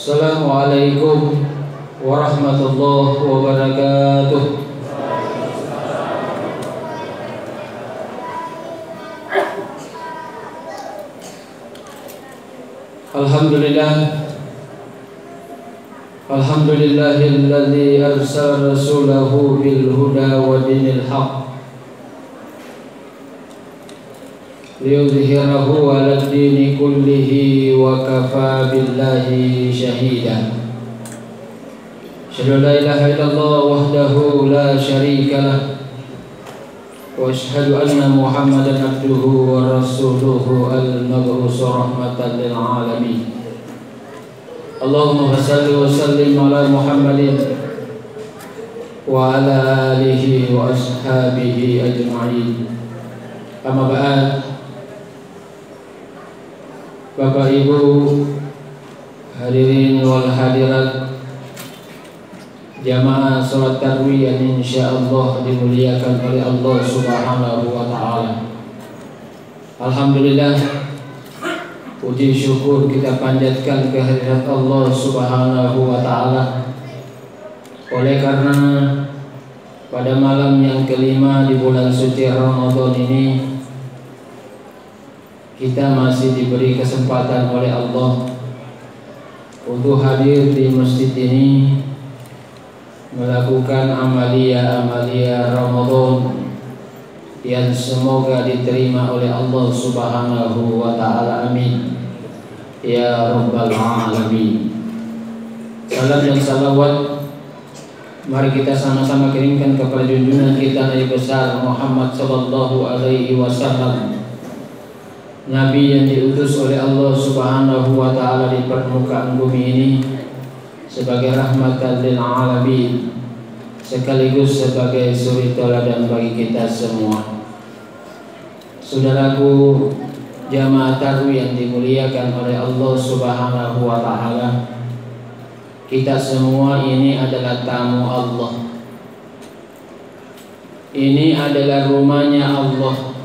Assalamualaikum warahmatullahi wabarakatuh. Alhamdulillahilladzi arsala rasulahu bil huda wa dinil haqq liyudhhirahu 'alad dini kullihi wa kafa billahi shahida. Asyhadu an la ilaha illallah wahdahu la syarika lah wa asyhadu anna Muhammadan abduhu wa rasuluhu al-mab'uts rahmatan lil alamin. Allahumma shalli wa sallim ala Muhammadin wa ala alihi wa ashabihi ajma'in. Amma ba'd. Bapak Ibu hadirin wal hadirat jamaah salat tarawih yang insyaallah dimuliakan oleh Allah Subhanahu wa taala. Alhamdulillah, puji syukur kita panjatkan kehadirat Allah Subhanahu wa taala. Oleh karena pada malam yang kelima di bulan suci Ramadan ini kita masih diberi kesempatan oleh Allah untuk hadir di masjid ini melakukan amalia Ramadan yang semoga diterima oleh Allah Subhanahu wa taala. Amin ya rabbal alamin. Salam dan salawat mari kita sama-sama kirimkan kepada junjungan kita Nabi besar Muhammad sallallahu alaihi wasallam, Nabi yang diutus oleh Allah Subhanahu wa taala di permukaan bumi ini sebagai rahmatan lil alamin, sekaligus sebagai suri teladan bagi kita semua. Saudaraku jamaah tarawih yang dimuliakan oleh Allah Subhanahu wa taala, kita semua ini adalah tamu Allah. Ini adalah rumahnya Allah.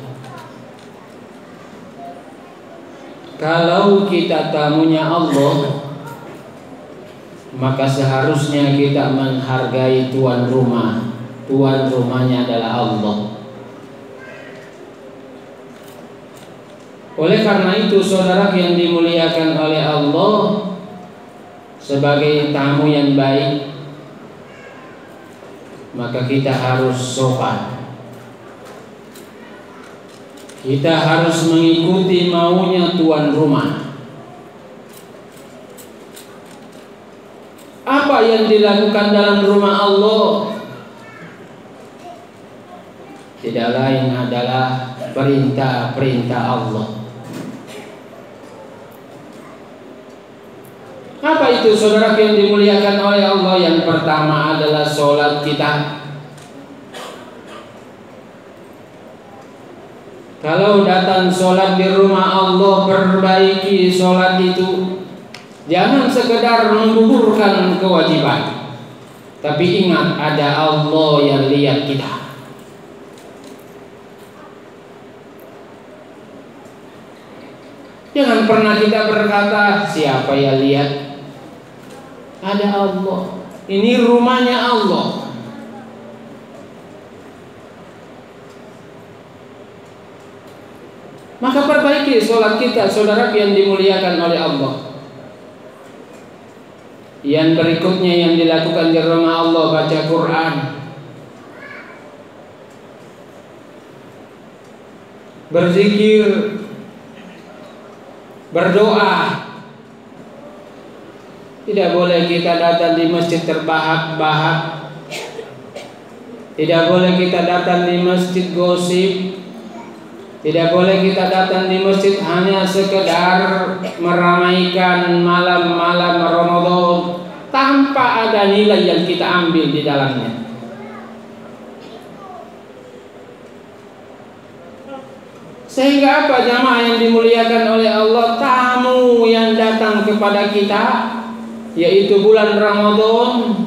Kalau kita tamunya Allah, maka seharusnya kita menghargai tuan rumah. Tuan rumahnya adalah Allah. Oleh karena itu, saudara yang dimuliakan oleh Allah, sebagai tamu yang baik, maka kita harus sopan. Kita harus mengikuti maunya tuan rumah. Apa yang dilakukan dalam rumah Allah tidak lain adalah perintah-perintah Allah. Apa itu saudara yang dimuliakan oleh Allah? Yang pertama adalah sholat kita. Kalau datang sholat di rumah Allah, perbaiki sholat itu. Jangan sekedar menggugurkan kewajiban, tapi ingat ada Allah yang lihat kita. Jangan pernah kita berkata, siapa yang lihat? Ada Allah. Ini rumahnya Allah. Maka perbaiki sholat kita, saudara yang dimuliakan oleh Allah. Yang berikutnya yang dilakukan di rumah Allah, baca Quran, berzikir, berdoa. Tidak boleh kita datang di masjid terbahak-bahak. Tidak boleh kita datang di masjid gosip. Tidak boleh kita datang di masjid hanya sekedar meramaikan malam-malam Ramadan tanpa ada nilai yang kita ambil di dalamnya. Sehingga apa jamaah yang dimuliakan oleh Allah, tamu yang datang kepada kita, yaitu bulan Ramadan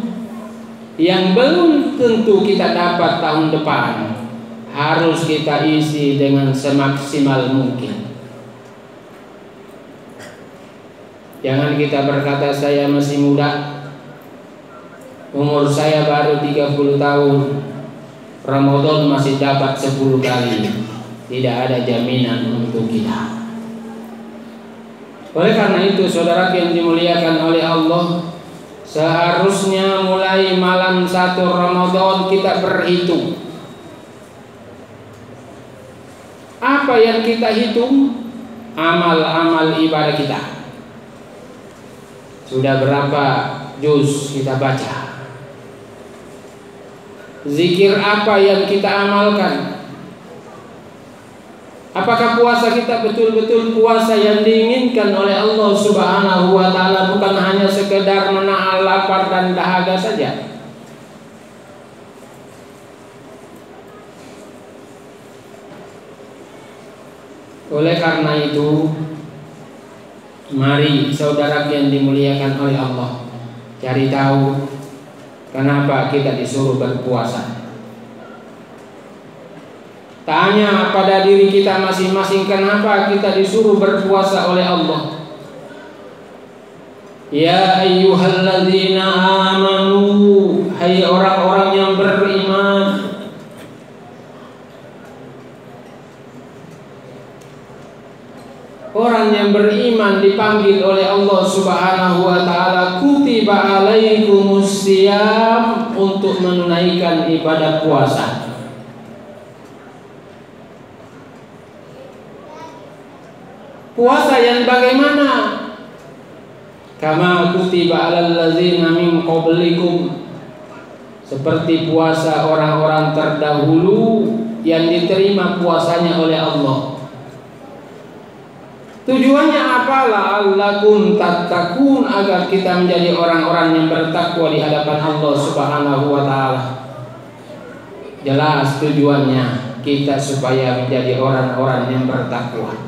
yang belum tentu kita dapat tahun depan, harus kita isi dengan semaksimal mungkin. Jangan kita berkata saya masih muda, umur saya baru 30 tahun, Ramadan masih dapat 10 kali. Tidak ada jaminan untuk kita. Oleh karena itu, saudara yang dimuliakan oleh Allah, seharusnya mulai malam 1 Ramadan kita berhitung. Apa yang kita hitung? Amal-amal ibadah kita. Sudah berapa juz kita baca? Zikir apa yang kita amalkan? Apakah puasa kita betul-betul puasa yang diinginkan oleh Allah Subhanahu wa ta'ala, bukan hanya sekedar menahan lapar dan dahaga saja? Oleh karena itu, mari saudara yang dimuliakan oleh Allah, cari tahu kenapa kita disuruh berpuasa. Tanya pada diri kita masing-masing, kenapa kita disuruh berpuasa oleh Allah. Ya ayyuhalladzina amanu, hai orang-orang yang beriman, orang yang beriman dipanggil oleh Allah Subhanahu wa ta'ala, kutiba alaikumus shiyam, untuk menunaikan ibadah puasa. Puasa yang bagaimana? Kama kutiba alal ladzina min qablikum, seperti puasa orang-orang terdahulu yang diterima puasanya oleh Allah. Tujuannya apa? La'allakum tattaqun, agar kita menjadi orang-orang yang bertakwa di hadapan Allah Subhanahu wa ta'ala. Jelas tujuannya kita supaya menjadi orang-orang yang bertakwa.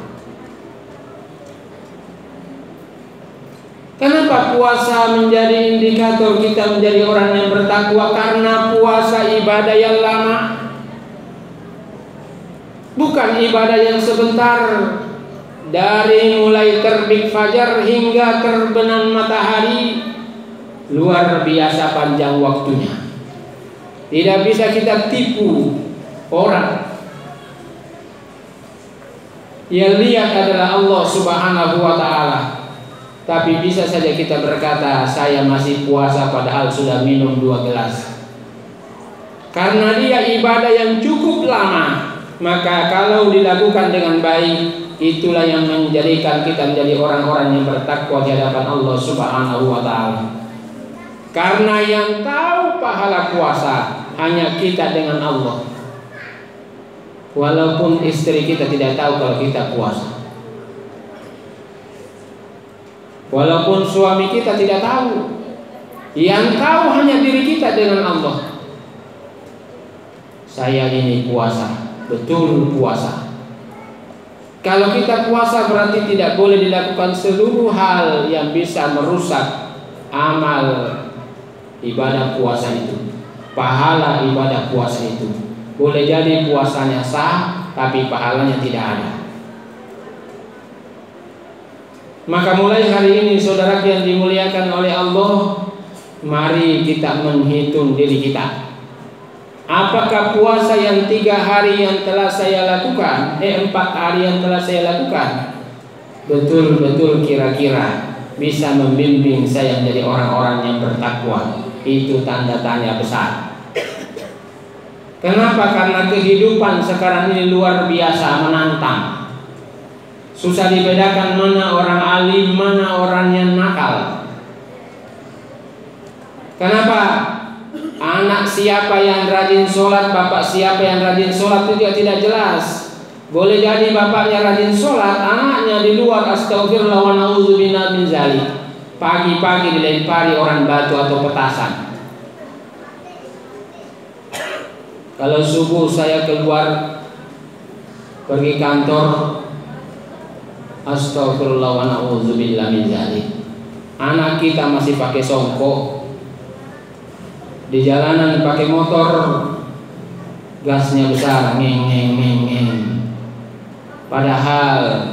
Kenapa puasa menjadi indikator kita menjadi orang yang bertakwa? Karena puasa ibadah yang lama, bukan ibadah yang sebentar. Dari mulai terbit fajar hingga terbenam matahari, luar biasa panjang waktunya. Tidak bisa kita tipu orang. Yang lihat adalah Allah Subhanahu wa ta'ala. Tapi bisa saja kita berkata, saya masih puasa padahal sudah minum 2 gelas. Karena dia ibadah yang cukup lama, maka kalau dilakukan dengan baik, itulah yang menjadikan kita menjadi orang-orang yang bertakwa di hadapan Allah Subhanahu wa ta'ala. Karena yang tahu pahala puasa hanya kita dengan Allah. Walaupun istri kita tidak tahu kalau kita puasa, walaupun suami kita tidak tahu, yang tahu hanya diri kita dengan Allah. Saya ini puasa, betul puasa. Kalau kita puasa berarti tidak boleh dilakukan seluruh hal yang bisa merusak amal ibadah puasa itu, pahala ibadah puasa itu. Boleh jadi puasanya sah, tapi pahalanya tidak ada. Maka mulai hari ini saudara yang dimuliakan oleh Allah, mari kita menghitung diri kita. Apakah puasa yang 3 hari yang telah saya lakukan, 4 hari yang telah saya lakukan, betul-betul kira-kira bisa membimbing saya menjadi orang-orang yang bertakwa? Itu tanda tanya besar. Kenapa? Karena kehidupan sekarang ini luar biasa menantang. Susah dibedakan mana orang alim, mana orang yang nakal. Kenapa? Anak siapa yang rajin sholat, bapak siapa yang rajin sholat, itu juga tidak jelas. Boleh jadi bapaknya rajin sholat, anaknya di luar, astagfirullah wa na'udzubillah min dzalik. Pagi-pagi dilempari orang batu atau petasan. Kalau subuh saya keluar pergi kantor, astagfirullah wa na'udzubillah min dzalik. Anak kita masih pakai songkok, di jalanan pakai motor, gasnya besar, ngeng ngeng ngeng ngeng. Padahal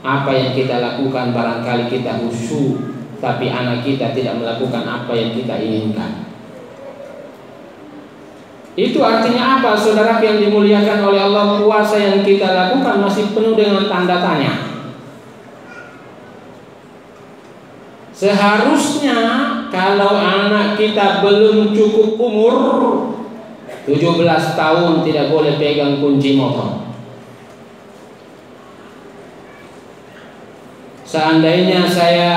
Apa yang kita lakukan barangkali kita khusyuk, tapi anak kita tidak melakukan apa yang kita inginkan. Itu artinya apa, saudara yang dimuliakan oleh Allah? Puasa yang kita lakukan masih penuh dengan tanda tanya. Seharusnya kalau anak kita belum cukup umur 17 tahun tidak boleh pegang kunci motor. Seandainya saya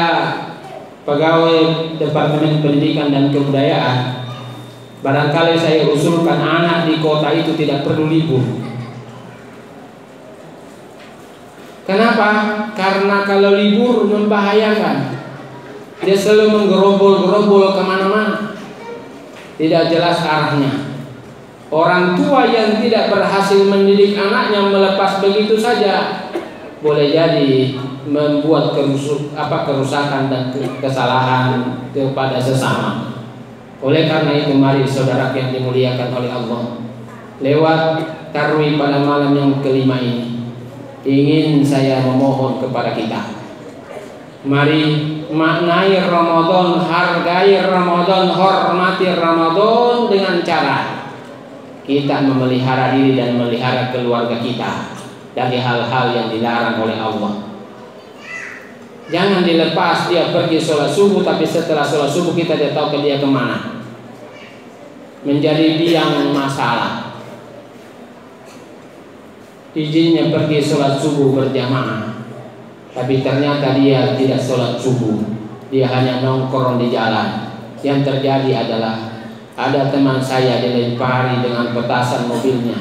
pegawai Departemen Pendidikan dan Kebudayaan, barangkali saya usulkan anak di kota itu tidak perlu libur. Kenapa? Karena kalau libur membahayakan. Dia selalu menggerombol-gerombol kemana-mana, tidak jelas arahnya. Orang tua yang tidak berhasil mendidik anaknya melepas begitu saja, boleh jadi membuat kerusakan dan kesalahan kepada sesama. Oleh karena itu, mari saudara yang dimuliakan oleh Allah, lewat tarwih pada malam yang kelima ini, ingin saya memohon kepada kita, mari maknai Ramadan, hargai Ramadan, hormati Ramadan dengan cara kita memelihara diri dan memelihara keluarga kita dari hal-hal yang dilarang oleh Allah. Jangan dilepas dia pergi sholat subuh, tapi setelah sholat subuh kita tidak tahu dia kemana, menjadi biang masalah. Izinnya pergi sholat subuh berjamaah, tapi ternyata dia tidak sholat subuh, dia hanya nongkrong di jalan. Yang terjadi adalah ada teman saya dilempari dengan petasan mobilnya.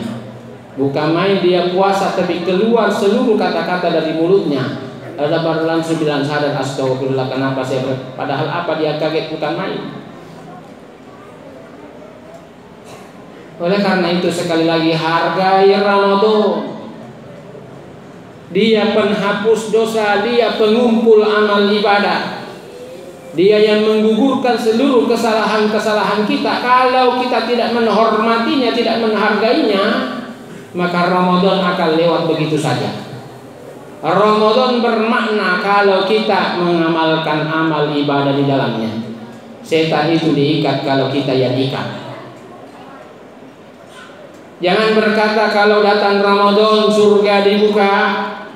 Bukan main dia puasa, tapi keluar seluruh kata-kata dari mulutnya. Ada baru langsung bilang sadar, astagfirullah, kenapa saya padahal apa dia kaget, bukan main. Oleh karena itu sekali lagi hargai Ramadan. Dia penghapus dosa, dia pengumpul amal ibadah. Dia yang menggugurkan seluruh kesalahan-kesalahan kita. Kalau kita tidak menghormatinya, tidak menghargainya, maka Ramadan akan lewat begitu saja. Ramadan bermakna kalau kita mengamalkan amal ibadah di dalamnya. Setan itu diikat kalau kita yang ikat. Jangan berkata kalau datang Ramadan surga dibuka,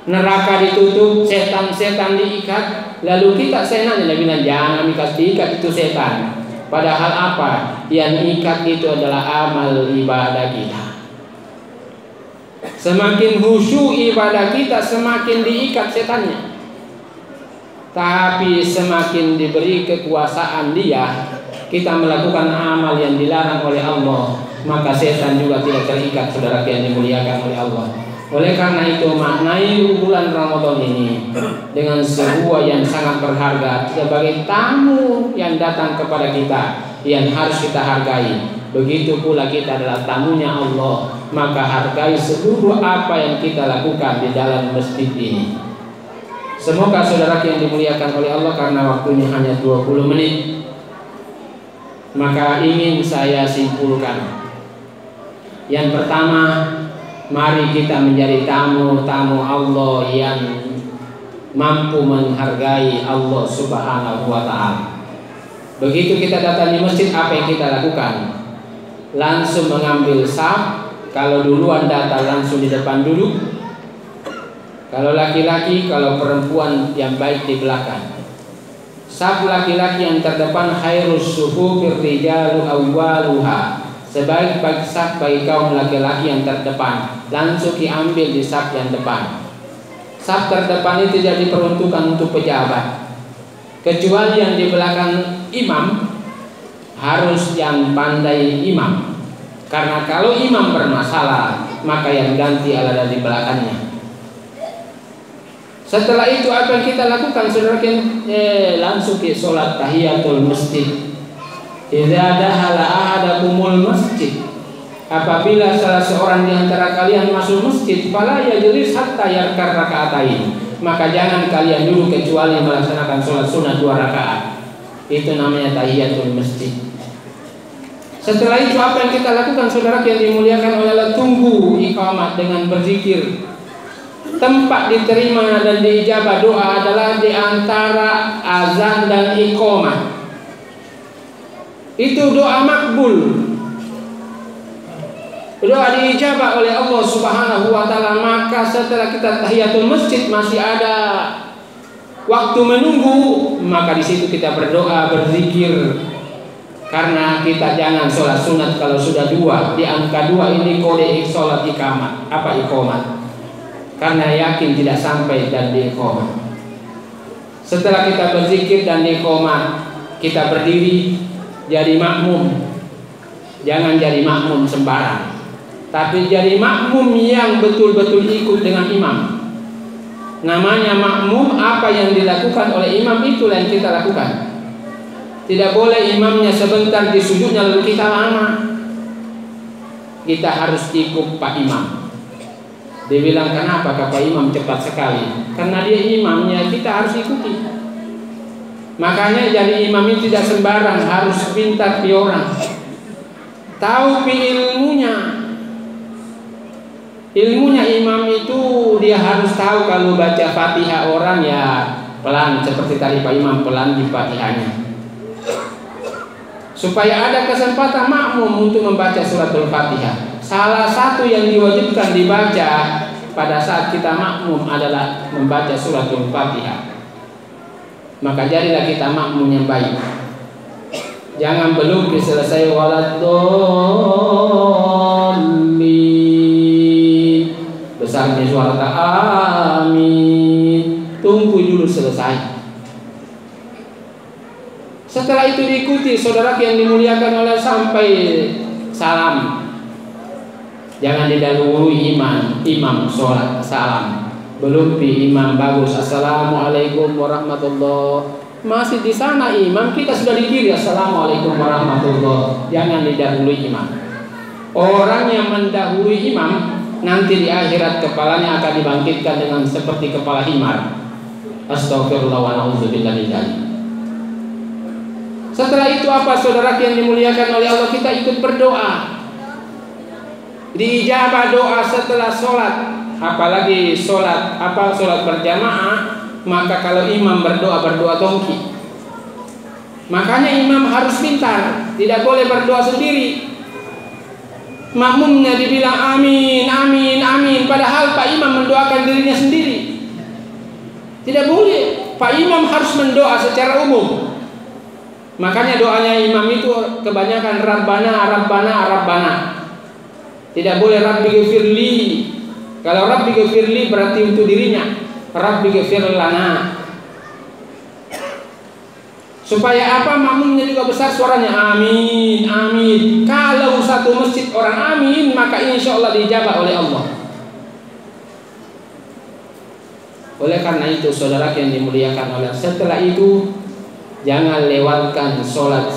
neraka ditutup, setan-setan diikat. Lalu kita senang dia bilang jangan diikat itu setan. Padahal apa? Yang ikat itu adalah amal ibadah kita. Semakin khusyuk ibadah kita, semakin diikat setannya. Tapi semakin diberi kekuasaan dia, kita melakukan amal yang dilarang oleh Allah, maka setan juga tidak terikat, saudara yang dimuliakan oleh Allah. Oleh karena itu maknai bulan Ramadan ini dengan sebuah yang sangat berharga sebagai tamu yang datang kepada kita, yang harus kita hargai. Begitu pula kita adalah tamunya Allah, maka hargai seluruh apa yang kita lakukan di dalam masjid ini. Semoga saudara yang dimuliakan oleh Allah, karena waktunya hanya 20 menit, maka ingin saya simpulkan. Yang pertama, mari kita menjadi tamu-tamu Allah yang mampu menghargai Allah Subhanahu wa ta'ala. Begitu kita datang di masjid, apa yang kita lakukan? Langsung mengambil saf. Kalau duluan datang langsung di depan duduk. Kalau laki-laki, kalau perempuan yang baik di belakang. Saf laki-laki yang terdepan khairus suhufir rijalu awwaluha. Sebaik-baik saf bagi kaum laki-laki yang terdepan, langsung diambil di saf yang depan. Saf terdepan itu jadi peruntukan untuk pejabat. Kecuali yang di belakang imam, harus yang pandai imam. Karena kalau imam bermasalah, maka yang ganti adalah di belakangnya. Setelah itu apa yang kita lakukan, saudara? Langsung ke sholat tahiyatul masjid. Idza dakhala ahadakumul masjid, apabila salah seorang di antara kalian masuk masjid, fala yajlis hatta yarkar raka'atain, maka jangan kalian duduk kecuali melaksanakan sholat sunat 2 rakaat. Itu namanya tahiyatul masjid. Setelah itu apa yang kita lakukan, saudara yang dimuliakan oleh Allah? Tunggu iqamah dengan berzikir. tempat diterima dan diijabah doa adalah di antara azan dan iqamah. Itu doa makbul. Doa diijabah oleh Allah Subhanahu wa taala. Maka setelah kita tahiyatul masjid masih ada waktu menunggu, maka di situ kita berdoa, berzikir. Karena kita jangan sholat sunat kalau sudah dua. Di angka dua ini kode sholat iqamat. Apa iqamat? Karena yakin tidak sampai dan iqamat. Setelah kita berzikir dan iqamat, kita berdiri jadi makmum. Jangan jadi makmum sembarang, tapi jadi makmum yang betul-betul ikut dengan imam. Namanya makmum, apa yang dilakukan oleh imam itulah yang kita lakukan. Tidak boleh imamnya sebentar di sujudnya lalu kita lama. Kita harus ikut Pak Imam. Dia bilang, kenapa Pak Imam cepat sekali? Karena dia imamnya, kita harus ikuti. Makanya jadi imam itu tidak sembarang, harus pintar pi orang. Tahu pi ilmunya. Ilmunya imam itu dia harus tahu kalau baca Fatihah orang ya pelan, seperti tadi Pak Imam pelan di Fatihahnya. Supaya ada kesempatan makmum untuk membaca suratul Fatihah. Salah satu yang diwajibkan dibaca pada saat kita makmum adalah membaca suratul Fatihah. Maka jadilah kita makmum yang baik. Jangan belum selesai waladdallin besarnya suara amin, tunggu dulu selesai. Setelah itu diikuti saudara yang dimuliakan oleh sampai salam. Jangan didahului imam sholat salam. Belum pi imam bagus assalamualaikum warahmatullah. Masih di sana imam, kita sudah di kiri assalamualaikum warahmatullah. Jangan didahului imam. Orang yang mendahului imam nanti di akhirat kepalanya akan dibangkitkan dengan seperti kepala himar. Astagfirullah wa na'udzubillah min dzalik. Setelah itu apa saudara yang dimuliakan oleh Allah, kita ikut berdoa. Diijabah doa setelah sholat, apalagi sholat berjamaah. Maka kalau imam berdoa tongki. Makanya imam harus pintar, tidak boleh berdoa sendiri. Makmumnya dibilang amin, amin, amin, padahal Pak Imam mendoakan dirinya sendiri. Tidak boleh. Pak Imam harus mendoa secara umum. Makanya doanya imam itu kebanyakan Rabbana, Rabbana, Rabbana. Tidak boleh Rabbi ghfirli. Kalau Rabbi ghfirli berarti untuk dirinya. Rabbi ghfir lana. Supaya apa? Makmumnya juga besar suaranya amin, amin. Kalau satu masjid orang amin, maka insya Allah dijabah oleh Allah. Oleh karena itu saudara yang dimuliakan oleh, setelah itu jangan lewatkan sholat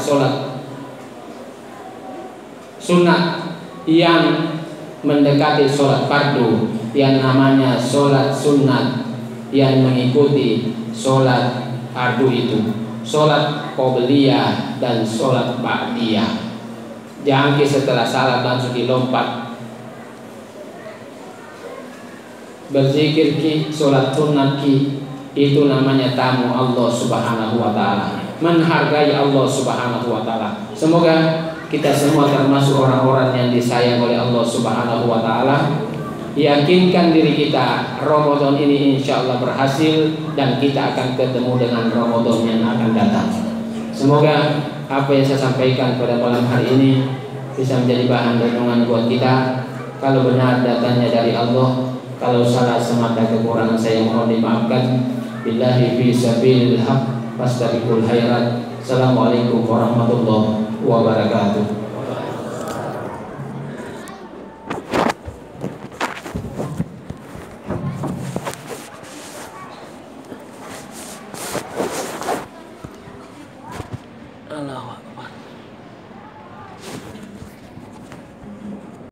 sunat yang mendekati sholat fardu, yang namanya sholat sunat yang mengikuti sholat fardu itu, sholat qobliyah dan sholat ba'diyah. Jangan setelah salat langsung dilompat berzikir ki, sholat sunat ki. Itu namanya tamu Allah Subhanahu wa ta'ala, menghargai Allah Subhanahu wa ta'ala. Semoga kita semua termasuk orang-orang yang disayang oleh Allah Subhanahu wa ta'ala. Yakinkan diri kita, Ramadan ini insya Allah berhasil dan kita akan ketemu dengan Ramadan yang akan datang. Semoga apa yang saya sampaikan pada malam hari ini bisa menjadi bahan renungan buat kita. Kalau benar datangnya dari Allah, kalau salah semata kekurangan saya mohon dimaafkan. Billahi fi sabilil haq fastabiqul khairat. Assalamualaikum warahmatullahi wabarakatuh.